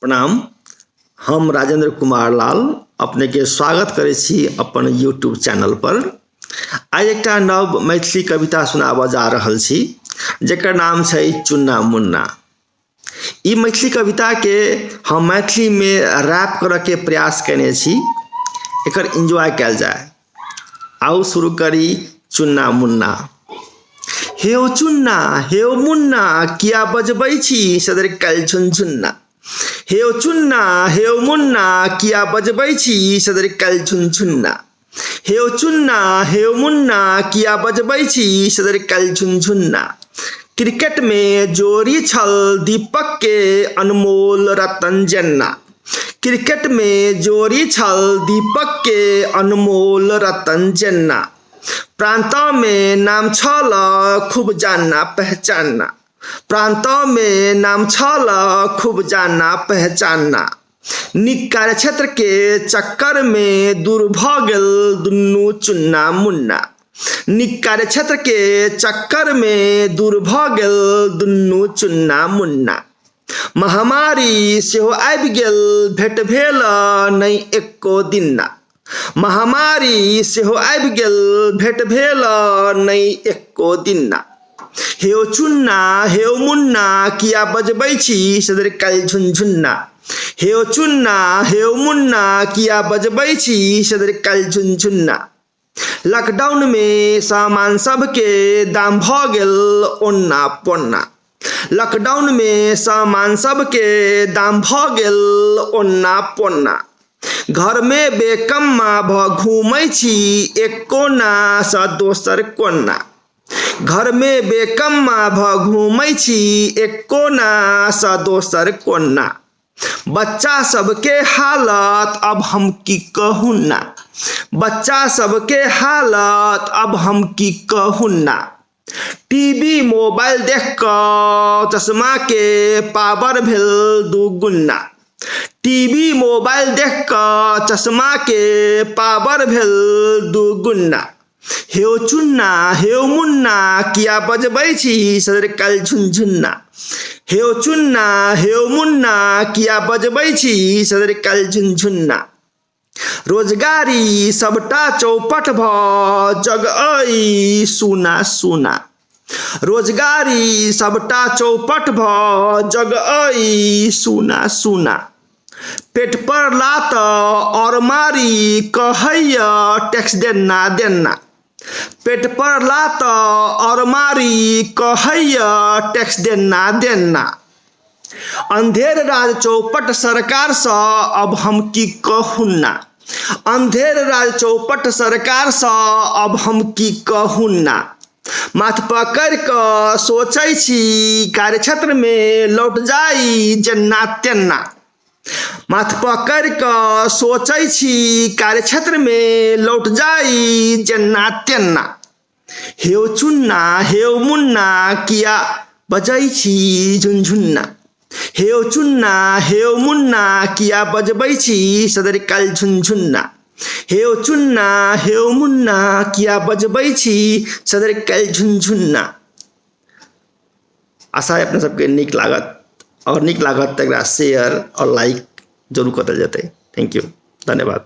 प्रणाम। हम राजेंद्र कुमार लाल अपने के स्वागत करे छी अपन यूट्यूब चैनल पर। आज एक नव मैथिली कविता सुनाबऽ जा रहल छी जेकर नाम छै चुन्ना मुन्ना। ई मैथिली कविता के हम मैथिली में रैप करे के प्रयास केने छी, एकर एंजॉय कैल जाए। आओ शुरू करी चुन्ना मुन्ना। हेओ चुन्ना हेओ मुन्ना किया बजबै छी सदर कल झुनझुन्ना। हेओ चुन्ना हेओ मुन्ना किया बजबै छी सदर कल झुनझुन्ना। हेओ चुन्ना हेओ मुन्ना किया बजबै छी सदर कल झुनझुन्ना। क्रिकेट में जोड़ी छल दीपक के अनमोल रतन जन्ना। क्रिकेट में जोड़ी छल दीपक के अनमोल रतन जन्ना। प्रांतों में नाम छल खूब जानना पहचानना। प्रांतों में नाम छल खूब जानना पहचानना। निक कार्य क्षेत्र के चक्कर में दूर भ गेल दुन्नू चुन्ना मुन्ना। निक कार्य क्षेत्र के चक्कर में दूर भ गेल दुन्नू चुन्ना मुन्ना। महामारी सेहो आबि गेल भेट भेल नहीं एको दिना। महामारी सेहो आबि गेल भेट भेल नहीं एको दिना। हेओ चुन्ना हेओ मुन्ना किया बजबै छी सदर कल झुनझुन्ना। हेओ चुन्ना हेओ मुन्ना किया बजबै छी सदर कल झुनझुन्ना। लॉकडाउन में सामान सब के दाम भ गेल ओन्ना पोन्ना। लॉकडाउन में सामान सब के दाम भ गेल ओन्ना पोन्ना। घर में बेकम्मा भ घूमै छी एक कोना सा दोसर कोना। घर में बेकम्मा भ घूमै छी एक कोना सा दोसर कोना। बच्चा सबके हालत अब हम की कहूँ ना। बच्चा सबके हालत अब हम की कहूँ ना। टीवी मोबाइल देख कर चश्मा के पावर भेल दुगुना। टीवी मोबाइल देख कर चश्मा के पावर भेल दुगुना। हेओ चुन्ना हेओ मुन्ना किया बजबै छी सदर कल झुनझुन्ना। हेओ चुन्ना हेओ मुन्ना किया बजबै छी सदर कल झुनझुन्ना। रोजगारी सबटा चौपट भ जग अई सुना सुना। रोजगारी सबटा चौपट भ जग अई सुना सुना। पेट पर लात और मारी कहैया टैक्स देना देना। पेट पर लात और मारी कहैया टैक्स देना देना। अंधेर राज चौपट सरकार सा अब हम की कहूँ ना। अंधेर राज चौपट सरकार सा अब हम की कहूँ ना। माथ पकड़ क सोचै छी कार्यक्षेत्र में लौट जाई जेना तेना। माथ पकड़ क सोचै छी कार्यक्षेत्र में लौट जाई जेना तेना। हेओ चुन्ना हेओ मुन्ना किया बजै छी झुनझुन्ना। हेओ चुन्ना हेओ मुन्ना किया बजबै छी सदर कल झुनझुन्ना। हेओ चुन्ना हेओ मुन्ना किया बजबै छी सदर कल झुनझुन्ना। आशा है अपने सबके नीक लागत और नीक लागत तकरा शेयर और लाइक जरूर करल जेतै। थैंक यू, धन्यवाद।